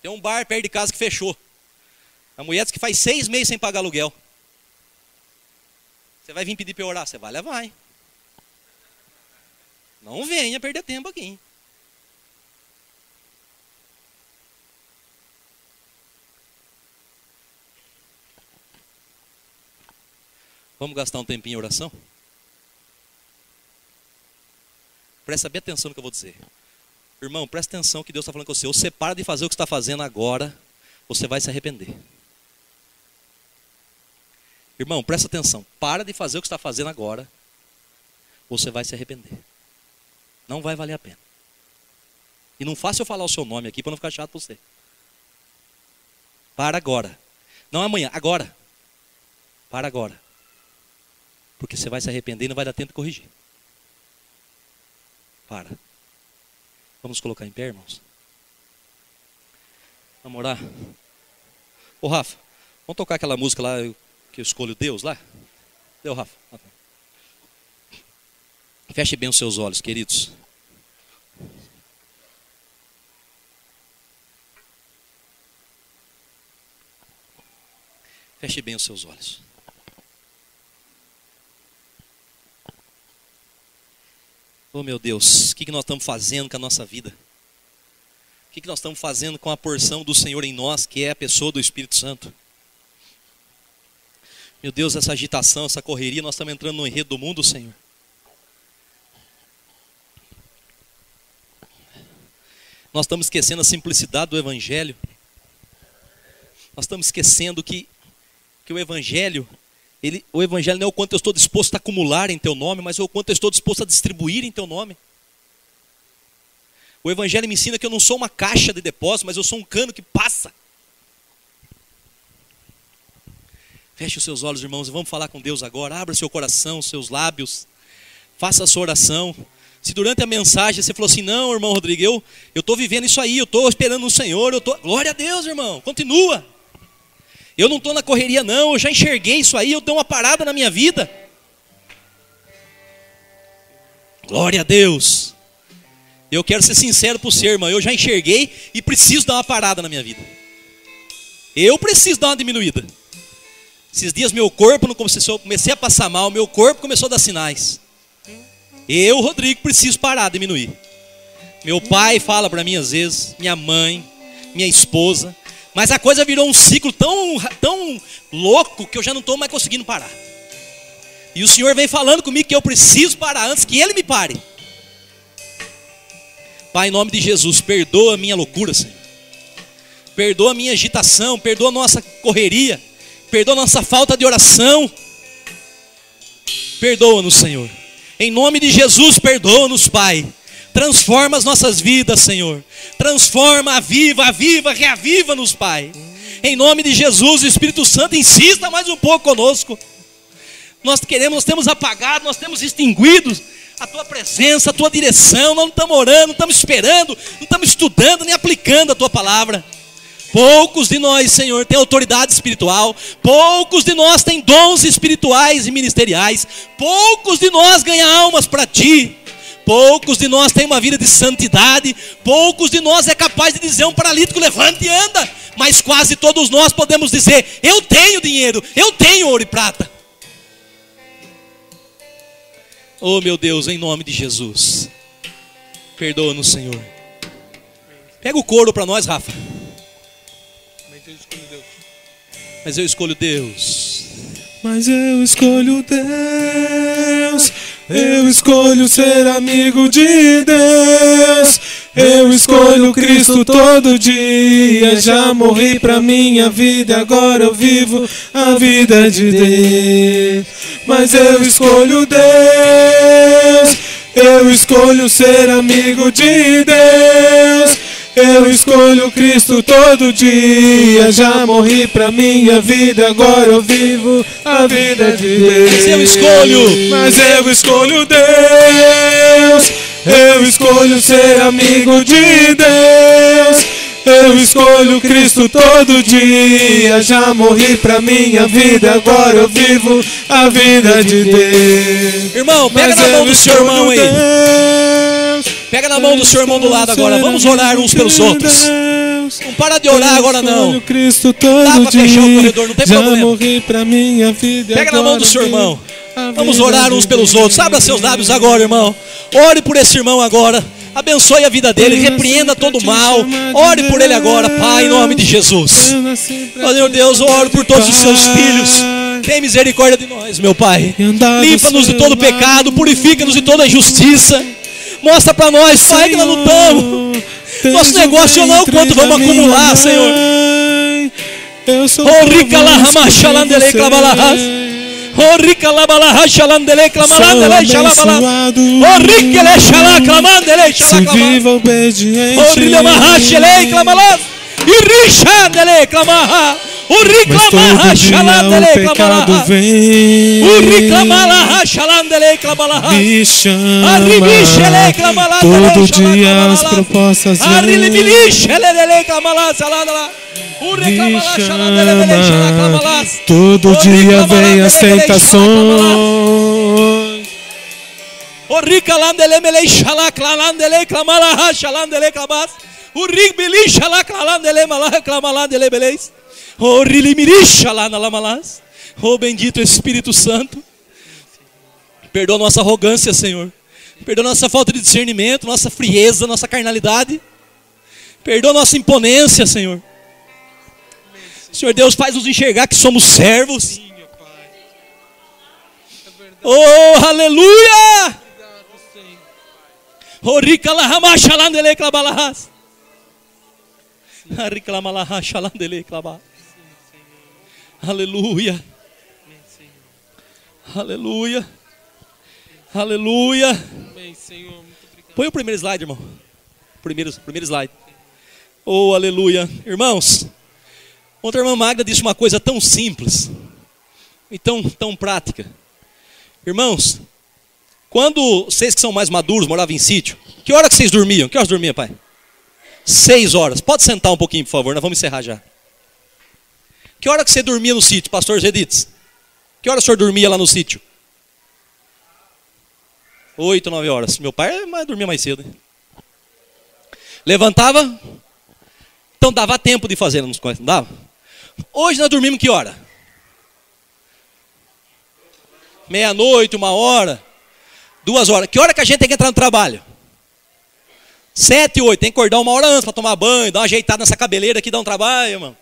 S1: Tem um bar perto de casa que fechou. A mulher disse que faz 6 meses sem pagar aluguel. Você vai vir pedir para eu orar? Você vai levar, hein? Não venha perder tempo aqui, hein? Vamos gastar um tempinho em oração? Presta bem atenção no que eu vou dizer. Irmão, presta atenção que Deus está falando com você. Ou você para de fazer o que você está fazendo agora, você vai se arrepender. Irmão, presta atenção. Para de fazer o que você está fazendo agora, você vai se arrepender. Não vai valer a pena. E não faça eu falar o seu nome aqui para não ficar chato para você. Para agora. Não amanhã, agora. Para agora. Porque você vai se arrepender e não vai dar tempo de corrigir. Para. Vamos colocar em pé, irmãos? Vamos orar? Ô Rafa, vamos tocar aquela música lá que eu escolho Deus lá? Deu, Rafa. Feche bem os seus olhos, queridos. Feche bem os seus olhos. Oh meu Deus, o que nós estamos fazendo com a nossa vida? O que nós estamos fazendo com a porção do Senhor em nós, que é a pessoa do Espírito Santo? Meu Deus, essa agitação, essa correria, nós estamos entrando no enredo do mundo, Senhor. Nós estamos esquecendo a simplicidade do Evangelho. Nós estamos esquecendo que o Evangelho não é o quanto eu estou disposto a acumular em Teu nome, mas é o quanto eu estou disposto a distribuir em Teu nome. O Evangelho me ensina que eu não sou uma caixa de depósito, mas eu sou um cano que passa. Feche os seus olhos, irmãos, e vamos falar com Deus agora. Abra seu coração, seus lábios. Faça a sua oração. Se durante a mensagem você falou assim, não, irmão Rodrigo, eu estou vivendo isso aí, eu estou esperando no Senhor, glória a Deus, irmão, continua. Eu não estou na correria não, eu já enxerguei isso aí, eu dei uma parada na minha vida. Glória a Deus. Eu quero ser sincero para o senhor, irmão, eu já enxerguei e preciso dar uma parada na minha vida. Eu preciso dar uma diminuída. Esses dias meu corpo, comecei a passar mal, meu corpo começou a dar sinais. Eu, Rodrigo, preciso parar, diminuir. Meu pai fala para mim às vezes, minha mãe, minha esposa. Mas a coisa virou um ciclo tão louco que eu já não estou mais conseguindo parar. E o Senhor vem falando comigo que eu preciso parar antes que Ele me pare. Pai, em nome de Jesus, perdoa a minha loucura, Senhor. Perdoa a minha agitação, perdoa a nossa correria, perdoa a nossa falta de oração. Perdoa-nos, Senhor. Em nome de Jesus, perdoa-nos, Pai. Transforma as nossas vidas, Senhor. Transforma, aviva, reaviva-nos, Pai. Em nome de Jesus, o Espírito Santo, insista mais um pouco conosco. Nós temos apagado, nós temos extinguido a Tua presença, a Tua direção. Nós não estamos orando, não estamos esperando, não estamos estudando, nem aplicando a Tua palavra. Poucos de nós, Senhor, têm autoridade espiritual. Poucos de nós têm dons espirituais e ministeriais. Poucos de nós ganham almas para Ti. Poucos de nós têm uma vida de santidade. Poucos de nós é capaz de dizer a um paralítico, levante e anda. Mas quase todos nós podemos dizer, eu tenho dinheiro, eu tenho ouro e prata. Oh meu Deus, em nome de Jesus, perdoa-nos, Senhor. Pega o couro para nós, Rafa. Mas eu escolho Deus.
S2: Mas eu escolho Deus. Eu escolho ser amigo de Deus. Eu escolho Cristo todo dia. Já morri pra minha vida, agora eu vivo a vida de Deus. Mas eu escolho Deus. Eu escolho ser amigo de Deus. Eu escolho Cristo todo dia. Já morri pra minha vida, agora eu vivo a vida de Deus.
S1: Mas eu escolho
S2: Deus. Eu escolho ser amigo de Deus. Eu escolho Cristo todo dia. Já morri pra minha vida, agora eu vivo a vida de Deus.
S1: Irmão, pega na mão do seu irmão aí. Pega na mão do seu irmão do lado agora. Vamos orar uns pelos outros. Não para de orar agora não. Dá pra fechar o corredor, não tem problema. Pega na mão do seu irmão. Vamos orar uns pelos outros. Abra seus lábios agora, irmão. Ore por esse irmão agora. Abençoe a vida dele, repreenda todo o mal. Ore por ele agora, Pai, em nome de Jesus. Oh, meu Deus, eu oro por todos os seus filhos. Tem misericórdia de nós, meu Pai. Limpa-nos de todo pecado, purifica-nos de toda injustiça. Mostra para nós, Pai, que nós lutamos. Nosso negócio não é o quanto vamos acumular, Senhor. Oh, rica lá, ramachalandele, clabalahas. Oh, rica lá, balahas, chalandele, clamalandele, xalabalá. Oh, rica le, xalá, clamandele, xalaclamá. Oh, rilha, mahachele, clamalás. E richandele, clamaha. O reclamar xalandele clamalá. O reclamar xalandele clamalá.
S2: Me chama.
S1: Arribichele clamalá.
S2: Todo dia as propostas vêm.
S1: Arribichele clamalá saladala. O reclamar xalandele clamalá.
S2: Todo dia vem as tentações.
S1: O ricalandele mele xalaclandele clamalá xalandele clamas. O rigbeli xalaclandele malá clamalandele beleza. Oh, oh, bendito Espírito Santo. Perdoa nossa arrogância, Senhor. Perdoa nossa falta de discernimento, nossa frieza, nossa carnalidade. Perdoa nossa imponência, Senhor. Senhor Deus, faz-nos enxergar que somos servos. Oh, aleluia! Oh, ricalahama xalandele clabalahas. Riclamalaha xalandele clabalahas. Aleluia. Aleluia. Aleluia. Põe o primeiro slide, irmão. Primeiro slide. Oh, aleluia. Irmãos, ontem a irmã Magda disse uma coisa tão simples e tão prática. Irmãos, quando vocês que são mais maduros moravam em sítio, que hora que vocês dormiam? Que horas dormia, pai? 6 horas. Pode sentar um pouquinho, por favor, nós vamos encerrar já. Que hora que você dormia no sítio, pastor Zedites? Que hora o senhor dormia lá no sítio? 8, 9 horas. Meu pai dormia mais cedo. Hein? Levantava, então dava tempo de fazer, não dava? Hoje nós dormimos que hora? Meia-noite, 1 hora, 2 horas. Que hora que a gente tem que entrar no trabalho? 7, 8. Tem que acordar 1 hora antes para tomar banho, dar uma ajeitada nessa cabeleira aqui, dar um trabalho, irmão.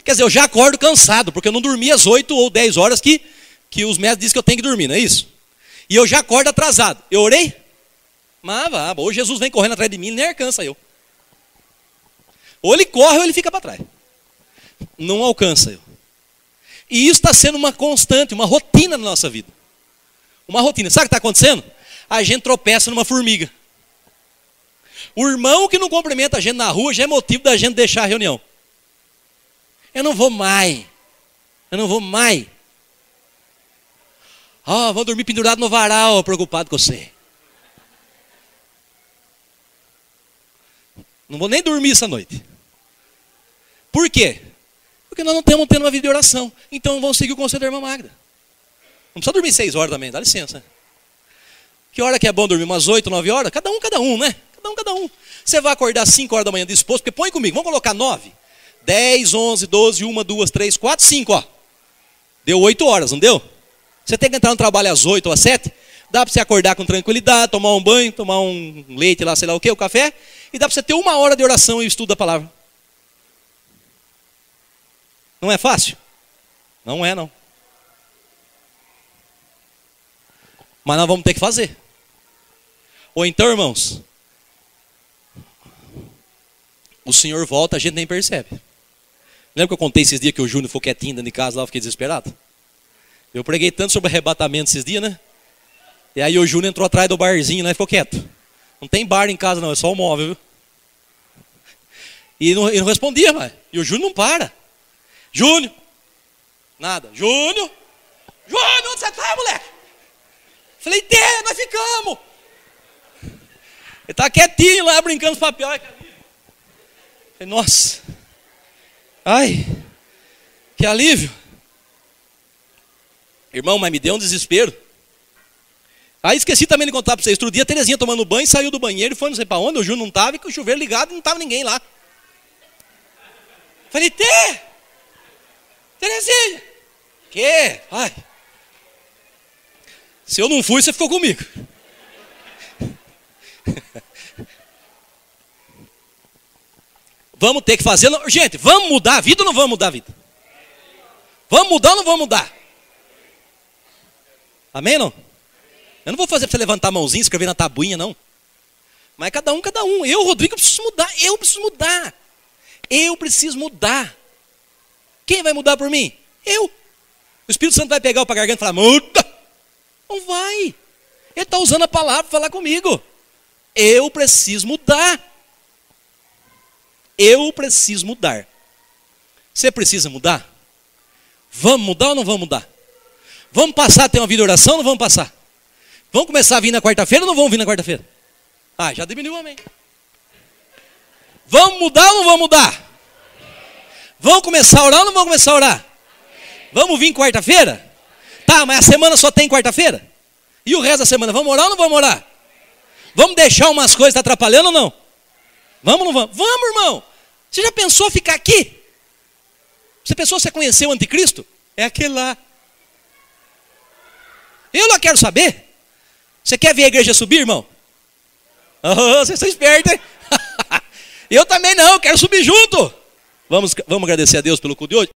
S1: Quer dizer, eu já acordo cansado, porque eu não dormi às 8 ou 10 horas que os médicos dizem que eu tenho que dormir, não é isso? E eu já acordo atrasado. Eu orei? Mas hoje Jesus vem correndo atrás de mim e nem alcança eu. Ou ele corre ou ele fica para trás. Não alcança eu. E isso está sendo uma constante, uma rotina na nossa vida. Uma rotina. Sabe o que está acontecendo? A gente tropeça numa formiga. O irmão que não cumprimenta a gente na rua já é motivo da gente deixar a reunião. Eu não vou mais. Vou dormir pendurado no varal, preocupado com você. Não vou nem dormir essa noite. Por quê? Porque nós não estamos tendo uma vida de oração. Então vamos seguir o conselho da irmã Magda. Não precisa dormir 6 horas também, dá licença. Que hora que é bom dormir? Umas 8, 9 horas? Cada um, né? Cada um. Você vai acordar 5 horas da manhã disposto, porque põe comigo, vamos colocar 9. 10, 11, 12, 1, 2, 3, 4, 5, ó. Deu 8 horas, não deu? Você tem que entrar no trabalho às 8 ou às 7, dá para você acordar com tranquilidade, tomar um banho, tomar um leite lá, sei lá o que, o café, e dá para você ter 1 hora de oração e estudo da palavra. Não é fácil? Não é, não. Mas nós vamos ter que fazer. Ou então, irmãos, o Senhor volta, a gente nem percebe. Lembra que eu contei esses dias que o Júnior ficou quietinho dentro de casa lá, eu fiquei desesperado? Eu preguei tanto sobre arrebatamento esses dias, né? E aí o Júnior entrou atrás do barzinho, né? Ficou quieto. Não tem bar em casa não, é só o móvel, viu? E não respondia, mas. E o Júnior não para. Júnior. Nada. Júnior, onde você tá, moleque? Falei, nós ficamos. Ele tá quietinho lá, brincando com papel. Falei, nossa. Ai, que alívio. Irmão, mas me deu um desespero. Aí esqueci também de contar para vocês. Outro dia a Terezinha tomando banho, saiu do banheiro e foi não sei para onde. O Júnior não estava e com o chuveiro ligado e não estava ninguém lá. Falei, Terezinha. Que? Ai. Se eu não fui, você ficou comigo. Vamos ter que fazer. Gente, vamos mudar a vida ou não vamos mudar a vida? Vamos mudar ou não vamos mudar? Amém, não? Eu não vou fazer para você levantar a mãozinha e escrever na tabuinha, não. Mas cada um. Eu, Rodrigo, preciso mudar. Eu preciso mudar. Quem vai mudar por mim? Eu. O Espírito Santo vai pegar o pra garganta e falar, muda. Não vai. Ele está usando a palavra para falar comigo. Eu preciso mudar. Você precisa mudar? Vamos mudar ou não vamos mudar? Vamos passar a ter uma vida de oração ou não vamos passar? Vamos começar a vir na quarta-feira ou não vamos vir na quarta-feira? Já diminuiu, amém. Vamos mudar ou não vamos mudar? Vamos começar a orar ou não vamos começar a orar? Vamos vir quarta-feira? Tá, mas a semana só tem quarta-feira? E o resto da semana, vamos orar ou não vamos orar? Vamos deixar umas coisas atrapalhando ou não? Vamos ou não vamos? Vamos, irmão. Você já pensou ficar aqui? Você pensou você conhecer o anticristo? É aquele lá. Eu não quero saber. Você quer ver a igreja subir, irmão? Vocês são espertos, hein? Eu também não, quero subir junto. Vamos agradecer a Deus pelo culto de hoje.